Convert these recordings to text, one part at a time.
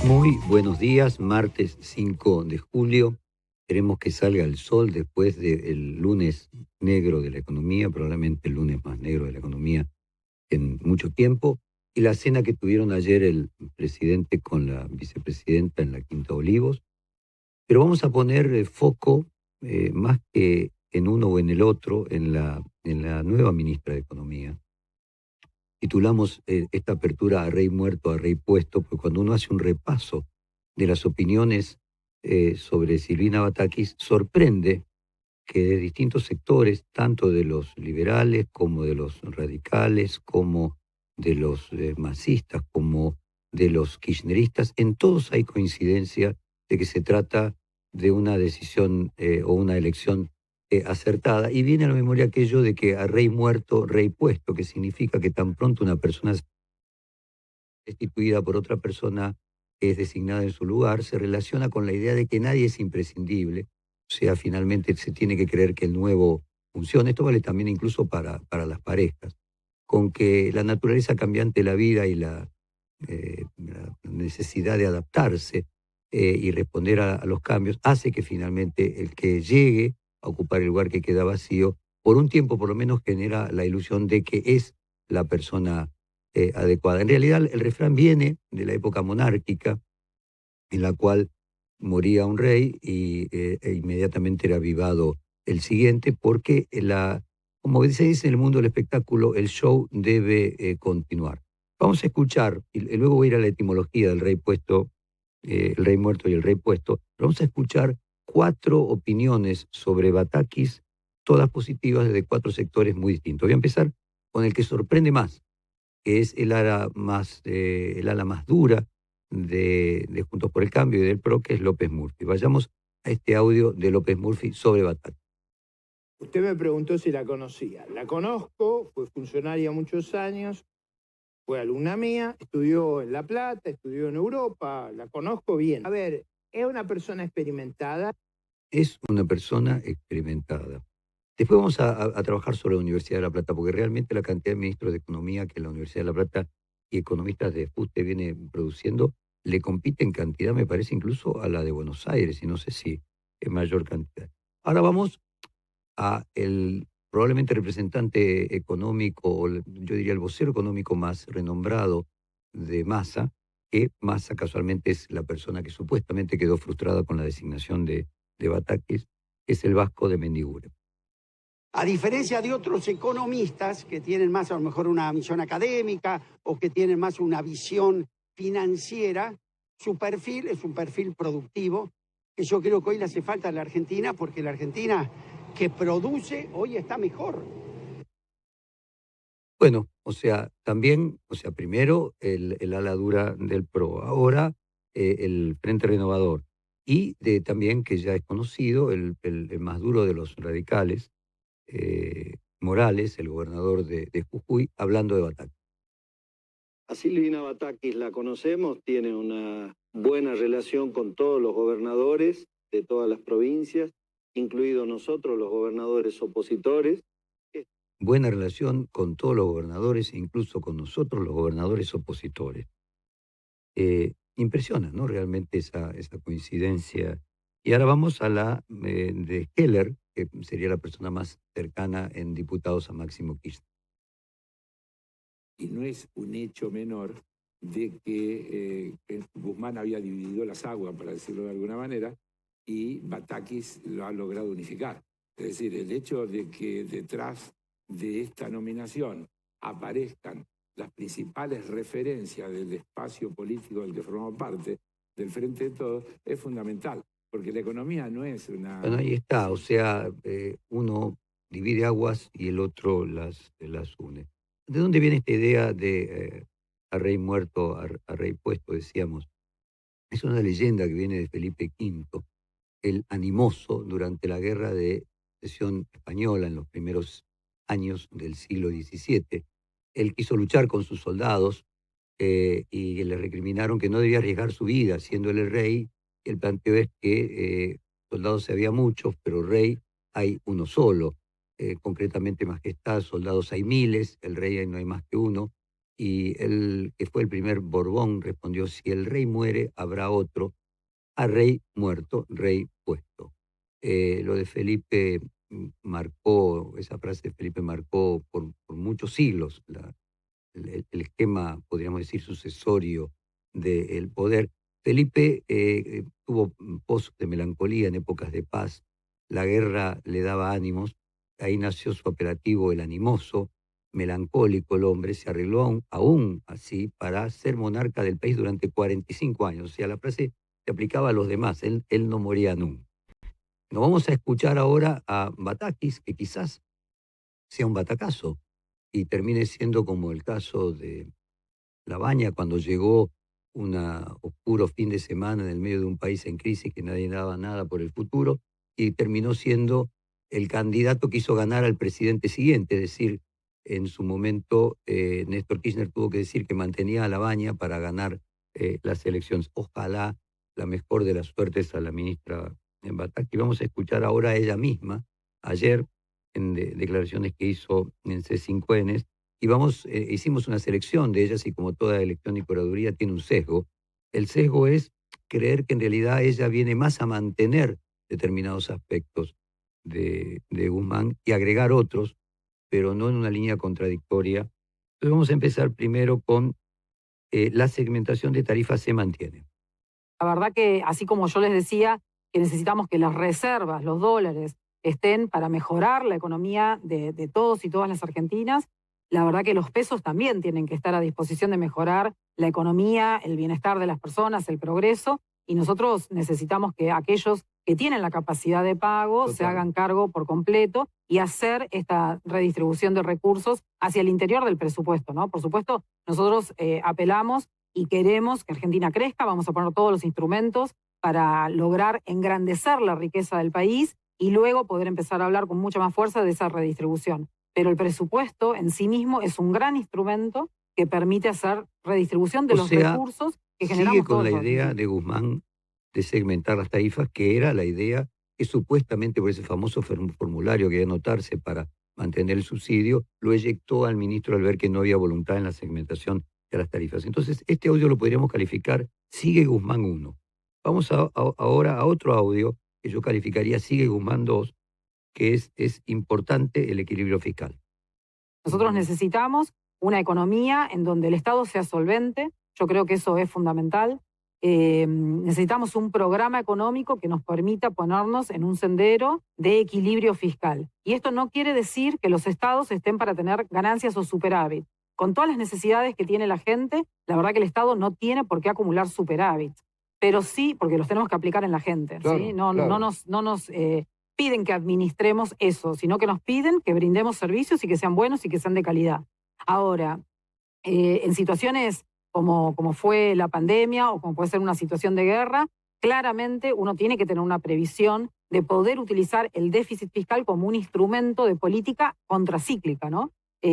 Muy buenos días, martes 5 de julio. Queremos que salga el sol después del lunes negro de la economía, probablemente el lunes más negro de la economía en mucho tiempo. Y la cena que tuvieron ayer el presidente con la vicepresidenta en la Quinta Olivos. Pero vamos a poner foco, más que en uno o en el otro, en la nueva ministra de Economía. Titulamos esta apertura a Rey Muerto, a Rey Puesto, porque cuando uno hace un repaso de las opiniones sobre Silvina Batakis, sorprende que de distintos sectores, tanto de los liberales como de los radicales, como de los masistas, como de los kirchneristas, en todos hay coincidencia de que se trata de una decisión o una elección acertada. Y viene a la memoria aquello de que a rey muerto, rey puesto, que significa que tan pronto una persona es destituida por otra persona que es designada en su lugar, se relaciona con la idea de que nadie es imprescindible. O sea, finalmente se tiene que creer que el nuevo funciona. Esto vale también incluso para las parejas, con que la naturaleza cambiante de la vida y la necesidad de adaptarse y responder a los cambios hace que finalmente el que llegue a ocupar el lugar que queda vacío, por un tiempo por lo menos genera la ilusión de que es la persona adecuada. En realidad el refrán viene de la época monárquica, en la cual moría un rey e inmediatamente era avivado el siguiente, porque como se dice en el mundo del espectáculo, el show debe continuar. Vamos a escuchar, y luego voy a ir a la etimología del rey puesto, el rey muerto y el rey puesto, pero vamos a escuchar 4 opiniones sobre Batakis, todas positivas desde 4 sectores muy distintos. Voy a empezar con el que sorprende más, que es el ala más dura de Juntos por el Cambio y del PRO, que es López Murphy. Vayamos a este audio de López Murphy sobre Batak. Usted me preguntó si la conocía. La conozco, fue funcionaria muchos años, fue alumna mía, estudió en La Plata, estudió en Europa, la conozco bien. A ver, es una persona experimentada. Es una persona experimentada. Después vamos a trabajar sobre la Universidad de La Plata, porque realmente la cantidad de ministros de Economía que la Universidad de La Plata y economistas de FUSTE viene produciendo le compite en cantidad, me parece, incluso a la de Buenos Aires, y no sé si en mayor cantidad. Ahora vamos a el probablemente representante económico, o yo diría el vocero económico más renombrado de Massa, que Massa casualmente es la persona que supuestamente quedó frustrada con la designación de Batakis, que es el vasco de Mendiguren. A diferencia de otros economistas que tienen más a lo mejor una visión académica o que tienen más una visión financiera, su perfil es un perfil productivo que yo creo que hoy le hace falta a la Argentina, porque la Argentina que produce hoy está mejor. Bueno, o sea, también, o sea, primero el ala dura del PRO, ahora el Frente Renovador, y también que ya es conocido, el más duro de los radicales, Morales, el gobernador de Jujuy, hablando de Batak. A Silvina Batakis la conocemos, tiene una buena relación con todos los gobernadores de todas las provincias, incluidos nosotros, los gobernadores opositores. Buena relación con todos los gobernadores, incluso con nosotros, los gobernadores opositores. Impresiona, ¿no? Realmente esa coincidencia. Y ahora vamos a la de Heller, que sería la persona más cercana en diputados a Máximo Kirchner. Y no es un hecho menor de que Guzmán había dividido las aguas, para decirlo de alguna manera, y Batakis lo ha logrado unificar. Es decir, el hecho de que detrás de esta nominación aparezcan las principales referencias del espacio político del que formamos parte, del Frente de Todos, es fundamental, porque la economía no es una... Bueno, ahí está, o sea, uno divide aguas y el otro las une. ¿De dónde viene esta idea de a rey muerto, a rey puesto, decíamos? Es una leyenda que viene de Felipe V, el animoso durante la guerra de sucesión española en los primeros años del siglo XVII. Él quiso luchar con sus soldados y le recriminaron que no debía arriesgar su vida siendo él el rey. El planteo es que soldados había muchos, pero rey hay uno solo. Concretamente majestad, soldados hay miles, el rey no hay más que uno. Y él, que fue el primer Borbón, respondió, si el rey muere, habrá otro, a rey muerto, rey puesto. Lo de Felipe marcó, esa frase de Felipe marcó por muchos siglos el esquema, podríamos decir, sucesorio del poder. Felipe tuvo pozos de melancolía en épocas de paz, la guerra le daba ánimos, ahí nació su apelativo el animoso, melancólico el hombre, se arregló aún así para ser monarca del país durante 45 años, o sea, la frase se aplicaba a los demás, él no moría nunca. Nos vamos a escuchar ahora a Batakis, que quizás sea un batacazo y termine siendo como el caso de Labaña cuando llegó un oscuro fin de semana en el medio de un país en crisis que nadie daba nada por el futuro y terminó siendo el candidato que hizo ganar al presidente siguiente, es decir, en su momento Néstor Kirchner tuvo que decir que mantenía a Labaña para ganar las elecciones. Ojalá la mejor de las suertes a la ministra Bataki. Vamos a escuchar ahora a ella misma, ayer, en declaraciones que hizo en C5N, y hicimos una selección de ellas y como toda elección y curaduría tiene un sesgo. El sesgo es creer que en realidad ella viene más a mantener determinados aspectos de Guzmán y agregar otros, pero no en una línea contradictoria. Entonces vamos a empezar primero con la segmentación de tarifas se mantiene. La verdad que, así como yo les decía, que necesitamos que las reservas, los dólares, estén para mejorar la economía de todos y todas las argentinas, la verdad que los pesos también tienen que estar a disposición de mejorar la economía, el bienestar de las personas, el progreso, y nosotros necesitamos que aquellos que tienen la capacidad de pago se hagan cargo por completo y hacer esta redistribución de recursos hacia el interior del presupuesto, ¿no? Por supuesto, nosotros apelamos y queremos que Argentina crezca, vamos a poner todos los instrumentos para lograr engrandecer la riqueza del país y luego poder empezar a hablar con mucha más fuerza de esa redistribución. Pero el presupuesto en sí mismo es un gran instrumento que permite hacer redistribución de los recursos que generamos. Sigue con la idea de Guzmán de segmentar las tarifas, que era la idea que supuestamente por ese famoso formulario que hay que anotarse para mantener el subsidio, lo eyectó al ministro al ver que no había voluntad en la segmentación de las tarifas. Entonces, este audio lo podríamos calificar sigue Guzmán 1. Vamos ahora a otro audio que yo calificaría sigue Guzmán 2, que es importante el equilibrio fiscal. Nosotros necesitamos una economía en donde el Estado sea solvente, yo creo que eso es fundamental. Necesitamos un programa económico que nos permita ponernos en un sendero de equilibrio fiscal. Y esto no quiere decir que los estados estén para tener ganancias o superávit. Con todas las necesidades que tiene la gente, la verdad que el Estado no tiene por qué acumular superávit. Pero sí, porque los tenemos que aplicar en la gente. Claro, ¿sí? No claro. nos piden que administremos eso, sino que nos piden que brindemos servicios y que sean buenos y que sean de calidad. Ahora, en situaciones como fue la pandemia o como puede ser una situación de guerra, claramente uno tiene que tener una previsión de poder utilizar el déficit fiscal como un instrumento de política contracíclica, ¿no?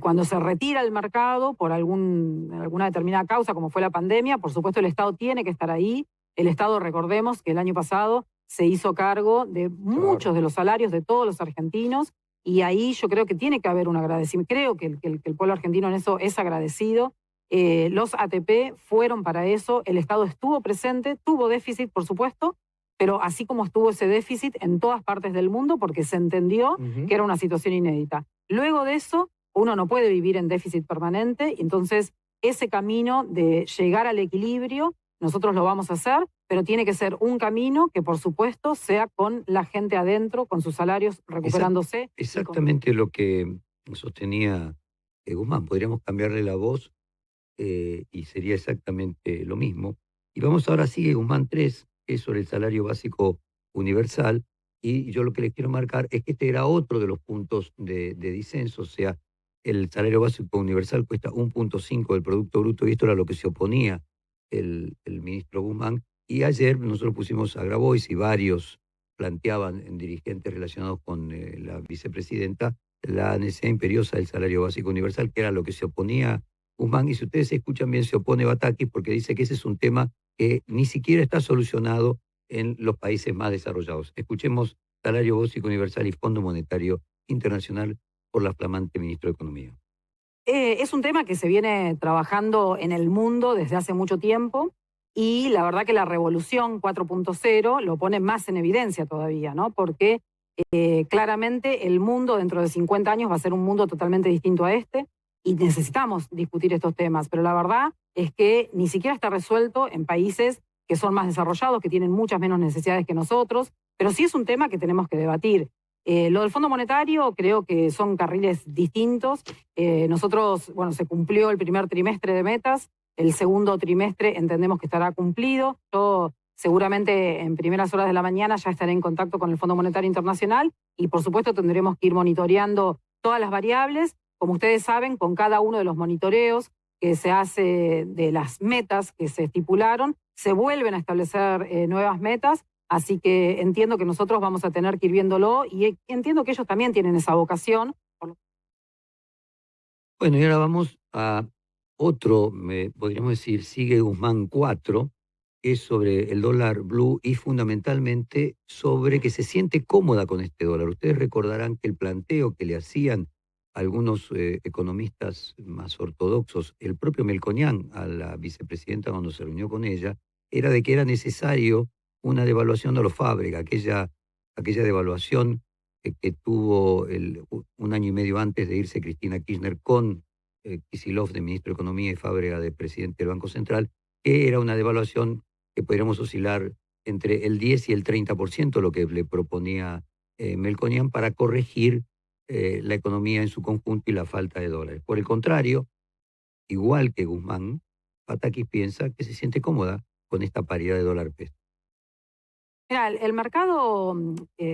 Cuando se retira el mercado por alguna determinada causa, como fue la pandemia, por supuesto el Estado tiene que estar ahí. El Estado, recordemos que el año pasado se hizo cargo de muchos de los salarios de todos los argentinos y ahí yo creo que tiene que haber un agradecimiento. Creo que el pueblo argentino en eso es agradecido. Los ATP fueron para eso, el Estado estuvo presente, tuvo déficit, por supuesto, pero así como estuvo ese déficit en todas partes del mundo porque se entendió que era una situación inédita. Luego de eso, uno no puede vivir en déficit permanente y entonces ese camino de llegar al equilibrio, nosotros lo vamos a hacer, pero tiene que ser un camino que, por supuesto, sea con la gente adentro, con sus salarios recuperándose. Exactamente lo que sostenía Guzmán. Podríamos cambiarle la voz y sería exactamente lo mismo. Y vamos ahora, sigue Guzmán 3, que es sobre el salario básico universal. Y yo lo que les quiero marcar es que este era otro de los puntos de disenso, o sea, el salario básico universal cuesta 1.5 del Producto Bruto y esto era lo que se oponía el ministro Guzmán. Y ayer nosotros pusimos a Grabois y varios planteaban en dirigentes relacionados con la vicepresidenta la necesidad imperiosa del salario básico universal, que era lo que se oponía Guzmán. Y si ustedes escuchan bien, se opone Batakis porque dice que ese es un tema que ni siquiera está solucionado en los países más desarrollados. Escuchemos salario básico universal y Fondo Monetario Internacional por la flamante ministra de Economía. Es un tema que se viene trabajando en el mundo desde hace mucho tiempo y la verdad que la revolución 4.0 lo pone más en evidencia todavía, ¿no? Porque claramente el mundo dentro de 50 años va a ser un mundo totalmente distinto a este y necesitamos discutir estos temas, pero la verdad es que ni siquiera está resuelto en países que son más desarrollados, que tienen muchas menos necesidades que nosotros, pero sí es un tema que tenemos que debatir. Lo del Fondo Monetario creo que son carriles distintos. Nosotros, bueno, se cumplió el primer trimestre de metas, el segundo trimestre entendemos que estará cumplido. Yo seguramente en primeras horas de la mañana ya estaré en contacto con el Fondo Monetario Internacional y por supuesto tendremos que ir monitoreando todas las variables. Como ustedes saben, con cada uno de los monitoreos que se hace de las metas que se estipularon, se vuelven a establecer nuevas metas. Así que entiendo que nosotros vamos a tener que ir viéndolo y entiendo que ellos también tienen esa vocación. Bueno, y ahora vamos a otro, podríamos decir, sigue Guzmán 4, que es sobre el dólar blue y fundamentalmente sobre que se siente cómoda con este dólar. Ustedes recordarán que el planteo que le hacían algunos economistas más ortodoxos, el propio Melconian a la vicepresidenta cuando se reunió con ella, era de que era necesario una devaluación de los Fábrega, aquella devaluación que tuvo un año y medio antes de irse Cristina Kirchner con Kicillof de ministro de Economía y Fábrega de presidente del Banco Central, que era una devaluación que podríamos oscilar entre el 10 y el 30%, lo que le proponía Melconian para corregir la economía en su conjunto y la falta de dólares. Por el contrario, igual que Guzmán, Batakis piensa que se siente cómoda con esta paridad de dólar-peso. Mira, el mercado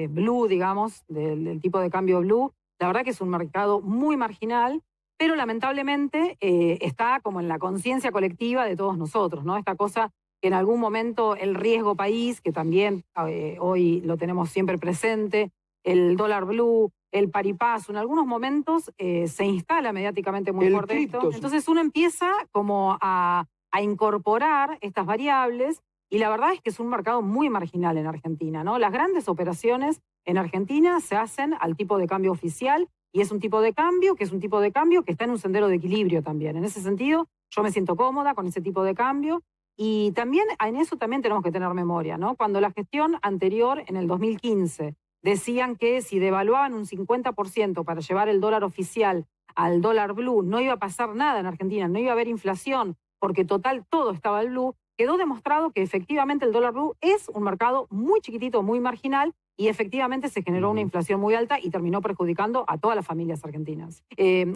blue, digamos, del tipo de cambio blue, la verdad que es un mercado muy marginal, pero lamentablemente está como en la conciencia colectiva de todos nosotros, ¿no? Esta cosa que en algún momento el riesgo país, que también hoy lo tenemos siempre presente, el dólar blue, el paripaso, en algunos momentos se instala mediáticamente muy fuerte esto. Entonces uno empieza como a incorporar estas variables. Y la verdad es que es un mercado muy marginal en Argentina, ¿no? Las grandes operaciones en Argentina se hacen al tipo de cambio oficial y es un tipo de cambio que está en un sendero de equilibrio también. En ese sentido, yo me siento cómoda con ese tipo de cambio y también en eso también tenemos que tener memoria, ¿no? Cuando la gestión anterior, en el 2015, decían que si devaluaban un 50% para llevar el dólar oficial al dólar blue, no iba a pasar nada en Argentina, no iba a haber inflación, porque total todo estaba al blue. Quedó demostrado que efectivamente el dólar blue es un mercado muy chiquitito, muy marginal, y efectivamente se generó una inflación muy alta y terminó perjudicando a todas las familias argentinas.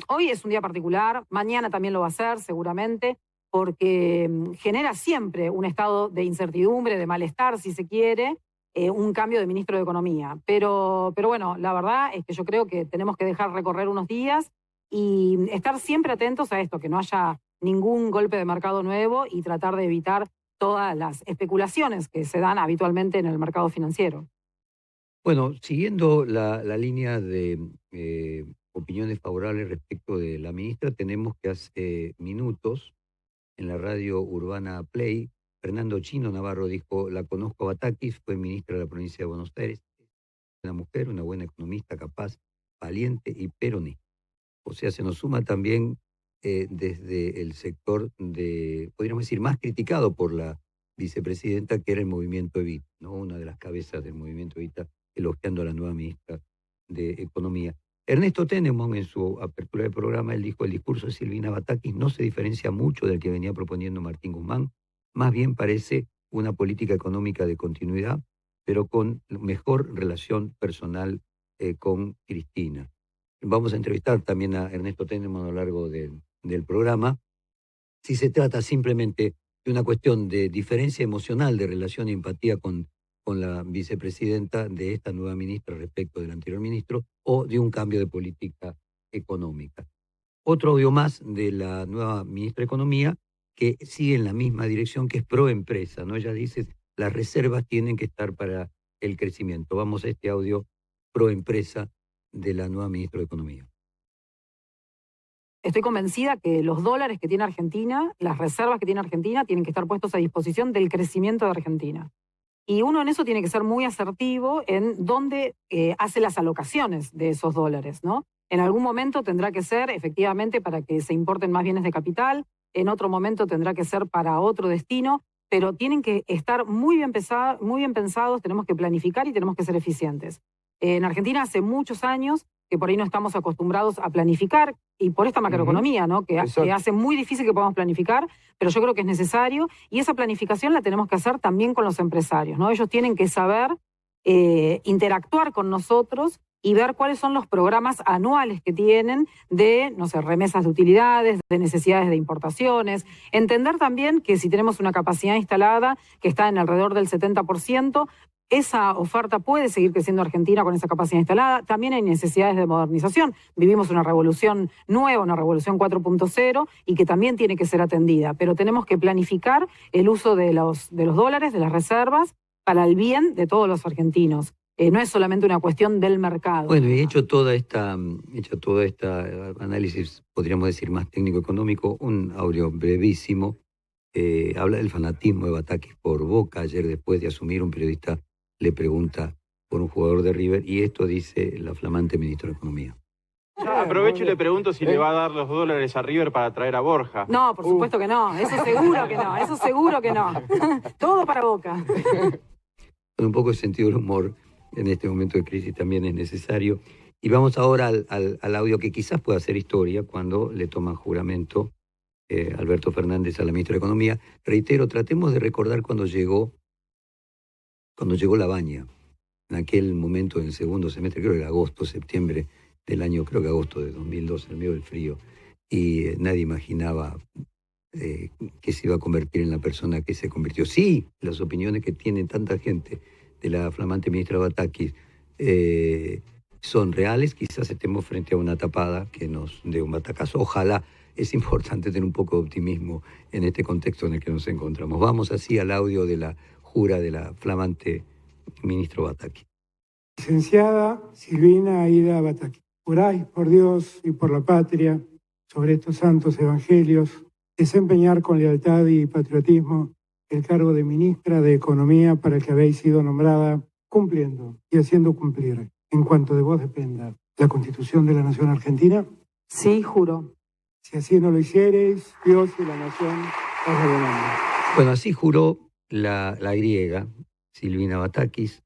Hoy es un día particular, mañana también lo va a ser seguramente, porque genera siempre un estado de incertidumbre, de malestar, si se quiere, un cambio de ministro de Economía. Pero bueno, la verdad es que yo creo que tenemos que dejar recorrer unos días y estar siempre atentos a esto, que no haya ningún golpe de mercado nuevo y tratar de evitar todas las especulaciones que se dan habitualmente en el mercado financiero. Bueno, siguiendo la línea de opiniones favorables respecto de la ministra, tenemos que hace minutos en la radio Urbana Play, Fernando Chino Navarro dijo: la conozco a Batakis, fue ministra de la provincia de Buenos Aires, una mujer, una buena economista, capaz, valiente y peronista. O sea, se nos suma también desde el sector podríamos decir, más criticado por la vicepresidenta, que era el movimiento Evita, ¿no? Una de las cabezas del movimiento Evita, elogiando a la nueva ministra de Economía. Ernesto Tenenbaum, en su apertura del programa, él dijo: el discurso de Silvina Batakis no se diferencia mucho del que venía proponiendo Martín Guzmán, más bien parece una política económica de continuidad, pero con mejor relación personal con Cristina. Vamos a entrevistar también a Ernesto Tenenbaum a lo largo del programa. Si se trata simplemente de una cuestión de diferencia emocional, de relación y empatía con la vicepresidenta de esta nueva ministra respecto del anterior ministro, o de un cambio de política económica. Otro audio más de la nueva ministra de Economía, que sigue en la misma dirección, que es pro empresa, ¿no? Ella dice: las reservas tienen que estar para el crecimiento. Vamos a este audio pro empresa de la nueva ministra de Economía. Estoy convencida que los dólares que tiene Argentina, las reservas que tiene Argentina, tienen que estar puestos a disposición del crecimiento de Argentina. Y uno en eso tiene que ser muy asertivo en dónde hace las alocaciones de esos dólares, ¿no? En algún momento tendrá que ser, efectivamente, para que se importen más bienes de capital, en otro momento tendrá que ser para otro destino, pero tienen que estar muy bien pensados, tenemos que planificar y tenemos que ser eficientes. En Argentina hace muchos años que por ahí no estamos acostumbrados a planificar, y por esta macroeconomía, ¿no? que hace muy difícil que podamos planificar, pero yo creo que es necesario, y esa planificación la tenemos que hacer también con los empresarios, ¿no? Ellos tienen que saber interactuar con nosotros y ver cuáles son los programas anuales que tienen de, no sé, remesas de utilidades, de necesidades de importaciones. Entender también que si tenemos una capacidad instalada que está en alrededor del 70%, esa oferta puede seguir creciendo Argentina con esa capacidad instalada. También hay necesidades de modernización. Vivimos una revolución nueva, una revolución 4.0, y que también tiene que ser atendida. Pero tenemos que planificar el uso de los dólares, de las reservas, para el bien de todos los argentinos. No es solamente una cuestión del mercado. Bueno, y hecho toda esta análisis, podríamos decir más técnico-económico, un audio brevísimo. Habla del fanatismo de Batakis por Boca. Ayer, después de asumir, un periodista le pregunta por un jugador de River, y esto dice la flamante ministra de Economía. Aprovecho y le pregunto si le va a dar los dólares a River para traer a Borja. No, por supuesto que no, eso seguro que no, eso seguro que no. Todo para Boca. Con un poco de sentido del humor en este momento de crisis también es necesario. Y vamos ahora al audio que quizás pueda hacer historia cuando le toman juramento Alberto Fernández a la ministra de Economía. Reitero, tratemos de recordar cuando llegó Labaña, en aquel momento, en el segundo semestre, creo que era agosto, septiembre del año, creo que agosto de 2002, en el medio del frío, y nadie imaginaba que se iba a convertir en la persona que se convirtió. Sí, las opiniones que tiene tanta gente de la flamante ministra Batakis son reales. Quizás estemos frente a una tapada que nos dé un batacazo. Ojalá. Es importante tener un poco de optimismo en este contexto en el que nos encontramos. Vamos así al audio de la jura de la flamante ministra Batakis. Licenciada Silvina Aida Batakis, juráis por Dios y por la patria, sobre estos santos evangelios, desempeñar con lealtad y patriotismo el cargo de ministra de Economía para el que habéis sido nombrada, cumpliendo y haciendo cumplir, en cuanto de vos dependa, la Constitución de la Nación Argentina. Sí, juro. Si así no lo hiciereis, Dios y la Nación os lo demandan. Bueno, así juró la griega Silvina Batakis,